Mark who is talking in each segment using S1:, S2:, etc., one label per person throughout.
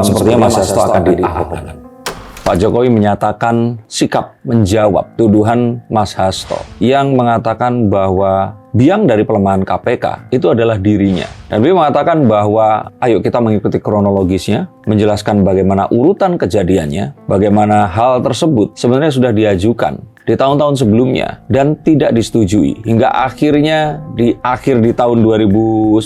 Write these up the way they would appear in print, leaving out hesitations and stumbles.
S1: sepertinya Mas Hasto akan diahapkan. Pak Jokowi menyatakan sikap menjawab tuduhan Mas Hasto yang mengatakan bahwa biang dari pelemahan KPK itu adalah dirinya. Dan beliau mengatakan bahwa ayo kita mengikuti kronologisnya, menjelaskan bagaimana urutan kejadiannya, bagaimana hal tersebut sebenarnya sudah diajukan di tahun-tahun sebelumnya dan tidak disetujui. Hingga akhirnya di tahun 2019,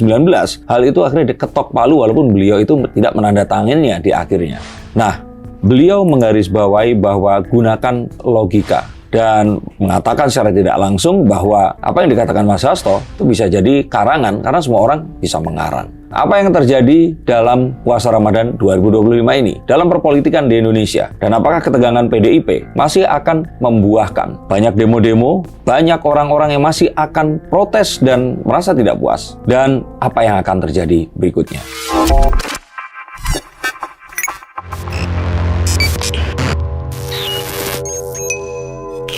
S1: hal itu akhirnya diketok palu walaupun beliau itu tidak menandatanganinya di akhirnya. Nah, beliau menggarisbawahi bahwa gunakan logika dan mengatakan secara tidak langsung bahwa apa yang dikatakan Mas Hasto itu bisa jadi karangan karena semua orang bisa mengarang. Apa yang terjadi dalam puasa Ramadan 2025 ini dalam perpolitikan di Indonesia dan apakah ketegangan PDIP masih akan membuahkan banyak demo-demo, banyak orang-orang yang masih akan protes dan merasa tidak puas, dan apa yang akan terjadi berikutnya.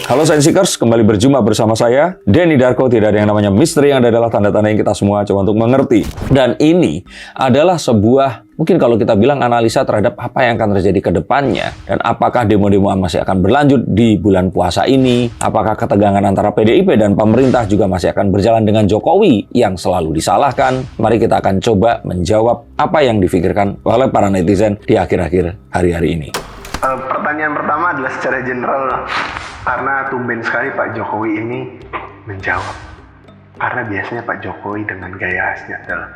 S1: Halo Science Seekers, kembali berjumpa bersama saya, Denny Darko. Tidak ada yang namanya misteri, yang ada adalah tanda-tanda yang kita semua coba untuk mengerti. Dan ini adalah sebuah, mungkin kalau kita bilang analisa terhadap apa yang akan terjadi ke depannya. Dan apakah demo-demo masih akan berlanjut di bulan puasa ini? Apakah ketegangan antara PDIP dan pemerintah juga masih akan berjalan dengan Jokowi yang selalu disalahkan? Mari kita akan coba menjawab apa yang difikirkan oleh para netizen di akhir-akhir hari-hari ini.
S2: Pertanyaan pertama adalah secara general, karena tumben sekali Pak Jokowi ini menjawab. Karena biasanya Pak Jokowi dengan gaya khasnya adalah,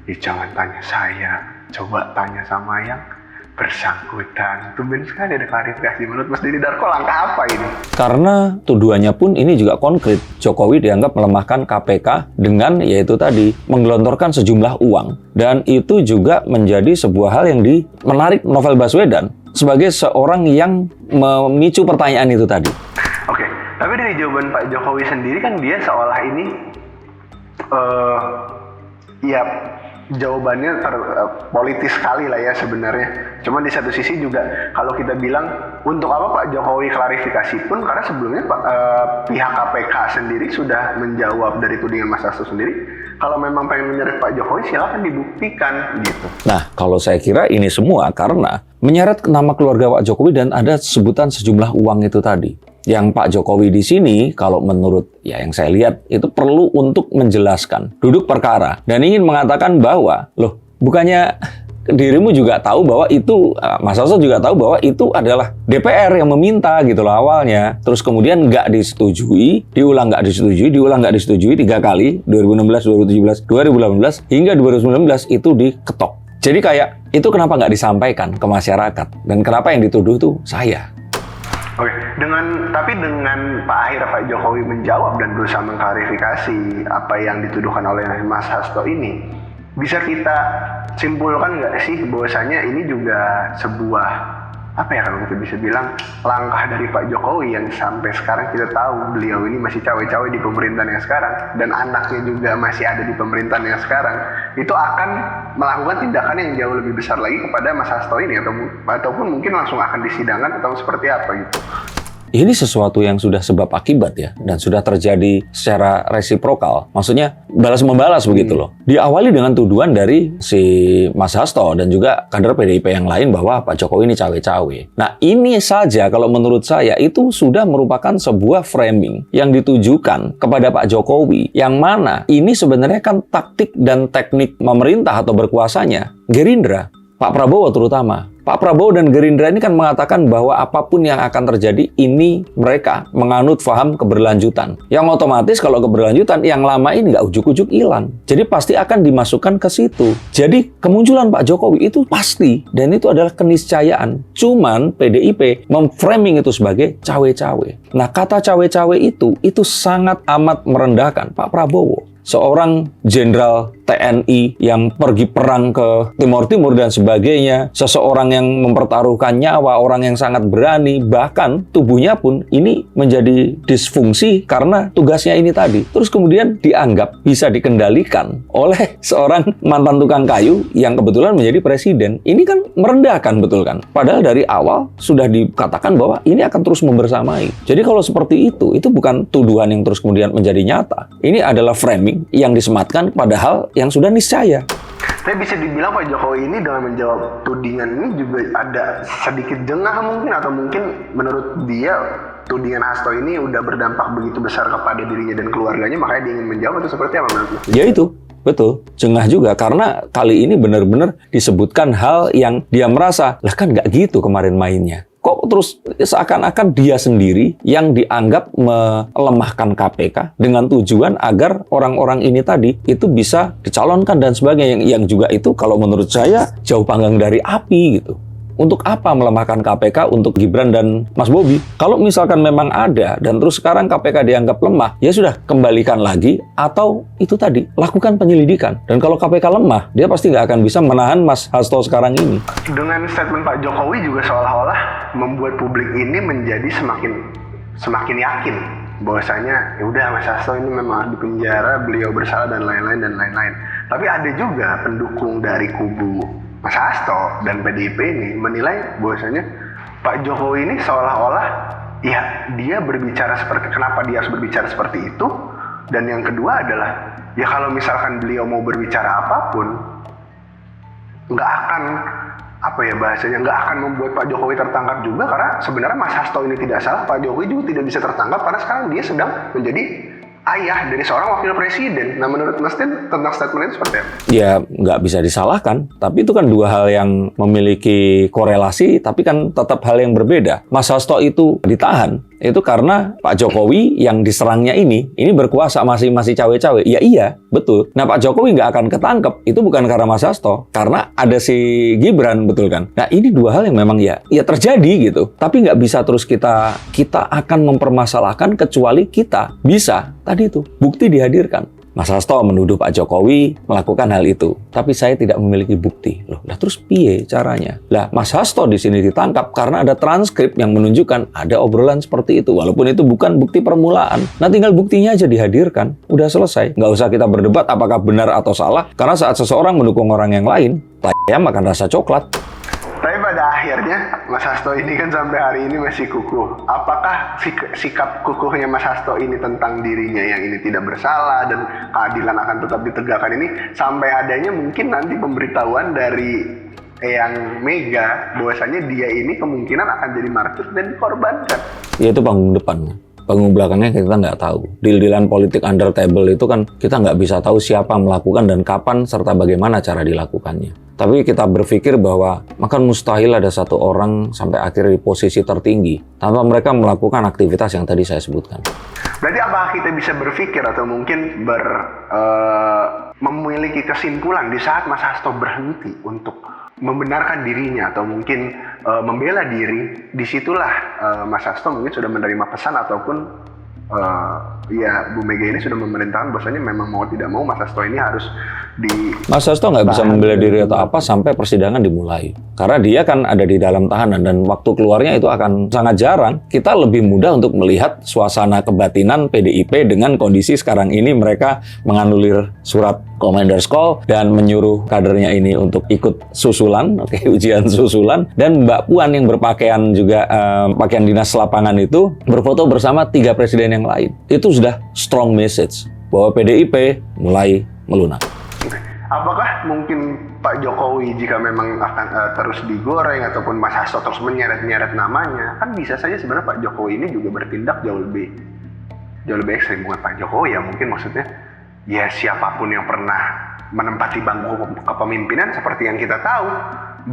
S2: jangan tanya saya, coba tanya sama yang bersangkutan. Tumben sekali ada klarifikasi. Menurut Mas Denny Darko, langkah apa ini?
S1: Karena tuduhannya pun ini juga konkret. Jokowi dianggap melemahkan KPK dengan yaitu tadi menggelontorkan sejumlah uang. Dan itu juga menjadi sebuah hal yang menarik Novel Baswedan sebagai seorang yang memicu pertanyaan itu tadi.
S2: Oke, tapi dari jawaban Pak Jokowi sendiri kan dia seolah ini jawabannya politis sekali lah ya sebenarnya. Cuma di satu sisi juga kalau kita bilang untuk apa Pak Jokowi klarifikasi pun, karena sebelumnya pihak KPK sendiri sudah menjawab dari tudingan Mas Hasto sendiri. Kalau memang pengen menyeret Pak Jokowi, silakan dibuktikan gitu.
S1: Nah, kalau saya kira ini semua karena menyeret nama keluarga Pak Jokowi dan ada sebutan sejumlah uang itu tadi. Yang Pak Jokowi di sini, kalau menurut yang saya lihat, itu perlu untuk menjelaskan duduk perkara dan ingin mengatakan bahwa, loh, bukannya dirimu juga tahu bahwa itu, Mas Hasto juga tahu bahwa itu adalah DPR yang meminta gitu loh awalnya. Terus kemudian nggak disetujui, diulang nggak disetujui 3 kali, 2016, 2017, 2018, hingga 2019 itu diketok. Jadi kayak, itu kenapa nggak disampaikan ke masyarakat? Dan kenapa yang dituduh tuh saya?
S2: Oke, dengan Pak Jokowi menjawab dan berusaha mengklarifikasi apa yang dituduhkan oleh Mas Hasto ini, bisa kita simpulkan nggak sih bahwasanya ini juga sebuah kalau kita bisa bilang langkah dari Pak Jokowi yang sampai sekarang kita tahu beliau ini masih cawe-cawe di pemerintahan yang sekarang dan anaknya juga masih ada di pemerintahan yang sekarang, itu akan melakukan tindakan yang jauh lebih besar lagi kepada Mas Hasto ini ataupun mungkin langsung akan disidangkan atau seperti apa gitu.
S1: Ini sesuatu yang sudah sebab akibat ya, dan sudah terjadi secara resiprokal. Maksudnya balas-membalas begitu loh. Diawali dengan tuduhan dari si Mas Hasto dan juga kader PDIP yang lain bahwa Pak Jokowi ini cawe-cawe. Nah, ini saja kalau menurut saya itu sudah merupakan sebuah framing yang ditujukan kepada Pak Jokowi, yang mana ini sebenarnya kan taktik dan teknik pemerintah atau berkuasanya Gerindra, Pak Prabowo terutama. Pak Prabowo dan Gerindra ini kan mengatakan bahwa apapun yang akan terjadi ini mereka menganut paham keberlanjutan. Yang otomatis kalau keberlanjutan yang lama ini nggak ujuk-ujuk hilang. Jadi pasti akan dimasukkan ke situ. Jadi kemunculan Pak Jokowi itu pasti dan itu adalah keniscayaan. Cuman PDIP memframing itu sebagai cawe-cawe. Nah, kata cawe-cawe itu sangat amat merendahkan Pak Prabowo. Seorang jenderal TNI yang pergi perang ke Timur Timur dan sebagainya, seseorang yang mempertaruhkan nyawa, orang yang sangat berani, bahkan tubuhnya pun ini menjadi disfungsi karena tugasnya ini tadi. Terus kemudian dianggap bisa dikendalikan oleh seorang mantan tukang kayu yang kebetulan menjadi presiden. Ini kan merendahkan, betul kan? Padahal dari awal sudah dikatakan bahwa ini akan terus membersamai. Jadi kalau seperti itu bukan tuduhan yang terus kemudian menjadi nyata. Ini adalah framing yang disematkan padahal yang sudah niscaya.
S2: Tapi bisa dibilang Pak Jokowi ini dengan menjawab tudingan ini juga ada sedikit jengah mungkin, atau mungkin menurut dia tudingan Hasto ini udah berdampak begitu besar kepada dirinya dan keluarganya, makanya dia ingin menjawab, itu seperti apa menurut lu?
S1: Ya itu, betul. Jengah juga, karena kali ini benar-benar disebutkan hal yang dia merasa, lah kan nggak gitu kemarin mainnya. Kok terus seakan-akan dia sendiri yang dianggap melemahkan KPK dengan tujuan agar orang-orang ini tadi itu bisa dicalonkan dan sebagainya. Yang juga itu kalau menurut saya jauh panggang dari api gitu. Untuk apa melemahkan KPK untuk Gibran dan Mas Bobi? Kalau misalkan memang ada dan terus sekarang KPK dianggap lemah, ya sudah kembalikan lagi atau itu tadi, lakukan penyelidikan. Dan kalau KPK lemah, dia pasti nggak akan bisa menahan Mas Hasto sekarang ini.
S2: Dengan statement Pak Jokowi juga seolah-olah membuat publik ini menjadi semakin yakin bahwasanya ya udah Mas Hasto ini memang di penjara, beliau bersalah dan lain-lain dan lain-lain. Tapi ada juga pendukung dari kubu Mas Hasto dan PDIP ini menilai bahwasanya Pak Jokowi ini seolah-olah ya dia berbicara seperti, kenapa dia harus berbicara seperti itu, dan yang kedua adalah ya kalau misalkan beliau mau berbicara apapun nggak akan nggak akan membuat Pak Jokowi tertangkap juga, karena sebenarnya Mas Hasto ini tidak salah, Pak Jokowi juga tidak bisa tertangkap karena sekarang dia sedang menjadi ayah dari seorang wakil presiden. Nah, menurut Mas Tin tentang statement itu seperti apa?
S1: Ya, nggak bisa disalahkan. Tapi itu kan dua hal yang memiliki korelasi, tapi kan tetap hal yang berbeda. Mas Hasto itu ditahan, itu karena Pak Jokowi yang diserangnya ini berkuasa, masih cawe-cawe. Ya iya, betul. Nah, Pak Jokowi nggak akan ketangkep, itu bukan karena Mas Hasto, karena ada si Gibran, betul kan? Nah, ini dua hal yang memang ya terjadi gitu. Tapi nggak bisa terus kita akan mempermasalahkan kecuali kita bisa. Tadi itu, bukti dihadirkan. Mas Hasto menuduh Pak Jokowi melakukan hal itu, tapi saya tidak memiliki bukti. Loh, lah terus piye caranya? Lah, Mas Hasto di sini ditangkap karena ada transkrip yang menunjukkan ada obrolan seperti itu, walaupun itu bukan bukti permulaan. Nah, tinggal buktinya aja dihadirkan, udah selesai. Nggak usah kita berdebat apakah benar atau salah, karena saat seseorang mendukung orang yang lain, saya makan rasa coklat.
S2: Tapi pada akhirnya Mas Hasto ini kan sampai hari ini masih kukuh. Apakah sikap kukuhnya Mas Hasto ini tentang dirinya yang ini tidak bersalah dan keadilan akan tetap ditegakkan ini sampai adanya mungkin nanti pemberitahuan dari Eyang Mega bahwasanya dia ini kemungkinan akan jadi martir dan dikorbankan?
S1: Ya itu panggung depannya. Panggung belakangnya kita nggak tahu. Deal-dealan politik under table itu kan kita nggak bisa tahu siapa melakukan dan kapan serta bagaimana cara dilakukannya. Tapi kita berpikir bahwa makan mustahil ada satu orang sampai akhirnya di posisi tertinggi tanpa mereka melakukan aktivitas yang tadi saya sebutkan.
S2: Berarti apakah kita bisa berpikir atau mungkin memiliki kesimpulan di saat Mas Hasto berhenti untuk membenarkan dirinya atau mungkin membela diri, disitulah Mas Hasto mungkin sudah menerima pesan ataupun ya Bu Mega ini sudah memerintahkan bahwasanya memang mau tidak mau Mas Hasto ini harus
S1: Mas Hasto nggak bisa membela diri atau apa sampai persidangan dimulai. Karena dia kan ada di dalam tahanan dan waktu keluarnya itu akan sangat jarang. Kita lebih mudah untuk melihat suasana kebatinan PDIP dengan kondisi sekarang ini mereka menganulir surat Commander's Call dan menyuruh kadernya ini untuk ikut susulan, ujian susulan. Dan Mbak Puan yang berpakaian juga pakaian dinas lapangan itu berfoto bersama 3 presiden yang lain. Itu sudah strong message bahwa PDIP mulai melunak.
S2: Apakah mungkin Pak Jokowi jika memang akan terus digoreng ataupun Mas Hasto terus menyeret-nyeret namanya, kan bisa saja sebenarnya Pak Jokowi ini juga bertindak jauh lebih ekstrim. Bukan Pak Jokowi ya, mungkin maksudnya ya siapapun yang pernah menempati bangku kepemimpinan seperti yang kita tahu,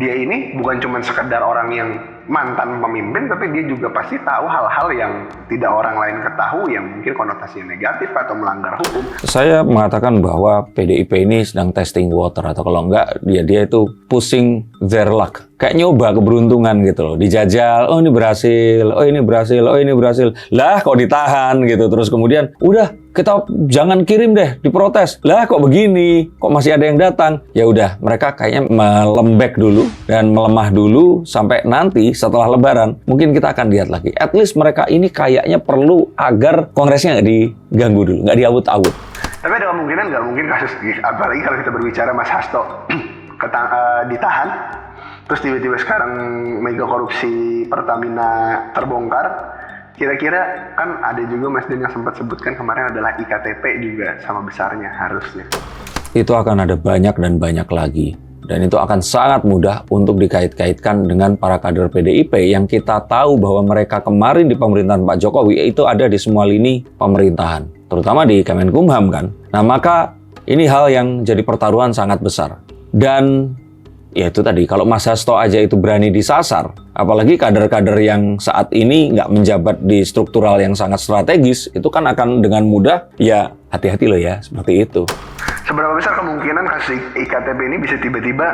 S2: dia ini bukan cuma sekedar orang yang mantan pemimpin, tapi dia juga pasti tahu hal-hal yang tidak orang lain ketahui yang mungkin konotasinya negatif atau melanggar hukum.
S1: Saya mengatakan bahwa PDIP ini sedang testing water, atau kalau enggak dia itu pushing their luck. Kayak nyoba keberuntungan gitu loh, dijajal, oh ini berhasil, oh ini berhasil, oh ini berhasil. Lah kok ditahan gitu, terus kemudian udah kita jangan kirim deh, diprotes. Lah kok begini, kok masih ada yang datang. Ya udah, mereka kayaknya melembek dulu dan melemah dulu sampai nanti setelah Lebaran mungkin kita akan lihat lagi. At least mereka ini kayaknya perlu agar kongresnya nggak diganggu dulu, nggak diawut-awut.
S2: Tapi ada kemungkinan nggak mungkin kasus, apalagi kalau kita berbicara Mas Hasto ditahan, terus tiba-tiba sekarang mega korupsi Pertamina terbongkar. Kira-kira kan ada juga Mas Den yang sempat sebutkan kemarin adalah IKTP juga sama besarnya harusnya.
S1: itu akan ada banyak dan banyak lagi. Dan itu akan sangat mudah untuk dikait-kaitkan dengan para kader PDIP yang kita tahu bahwa mereka kemarin di pemerintahan Pak Jokowi itu ada di semua lini pemerintahan, terutama di Kemenkumham kan. Nah, maka ini hal yang jadi pertaruhan sangat besar. Dan ya itu tadi, kalau Mas Hasto aja itu berani disasar, apalagi kader-kader yang saat ini nggak menjabat di struktural yang sangat strategis, itu kan akan dengan mudah, ya hati-hati loh ya, seperti itu.
S2: Seberapa besar kemungkinan kasus IKTP ini bisa tiba-tiba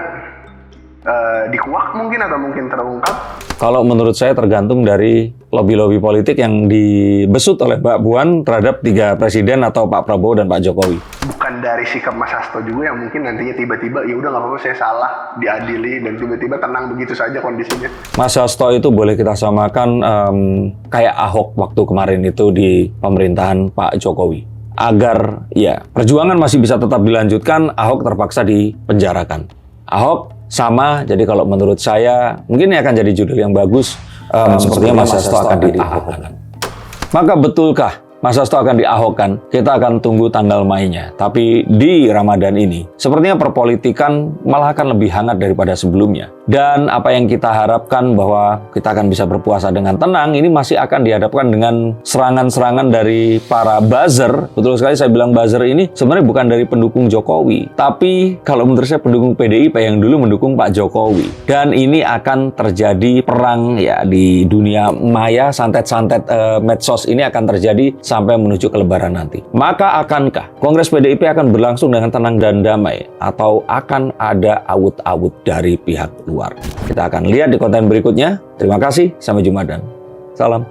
S2: dikuak mungkin atau mungkin terungkap?
S1: Kalau menurut saya tergantung dari lobby-lobby politik yang dibesut oleh Mbak Puan terhadap 3 presiden atau Pak Prabowo dan Pak Jokowi.
S2: Bukan dari sikap Mas Hasto juga yang mungkin nantinya tiba-tiba ya udah nggak apa-apa saya salah, diadili dan tiba-tiba tenang begitu saja kondisinya.
S1: Mas Hasto itu boleh kita samakan kayak Ahok waktu kemarin itu di pemerintahan Pak Jokowi. Agar ya perjuangan masih bisa tetap dilanjutkan, Ahok terpaksa dipenjarakan. Ahok sama, jadi kalau menurut saya mungkin ini akan jadi judul yang bagus, sepertinya Mas Hasto akan diahokkan. Maka betulkah Mas Hasto akan diahokkan? Kita akan tunggu tanggal mainnya. Tapi di Ramadan ini, sepertinya perpolitikan malah akan lebih hangat daripada sebelumnya. Dan apa yang kita harapkan bahwa kita akan bisa berpuasa dengan tenang, ini masih akan dihadapkan dengan serangan-serangan dari para buzzer. Betul sekali saya bilang buzzer ini sebenarnya bukan dari pendukung Jokowi. Tapi kalau menurut saya pendukung PDIP yang dulu mendukung Pak Jokowi. Dan ini akan terjadi perang ya di dunia maya, santet-santet medsos ini akan terjadi sampai menuju ke Lebaran nanti. Maka akankah Kongres PDIP akan berlangsung dengan tenang dan damai? Atau akan ada awut-awut dari pihak luar? Kita akan lihat di konten berikutnya. Terima kasih, sampai jumpa dan salam.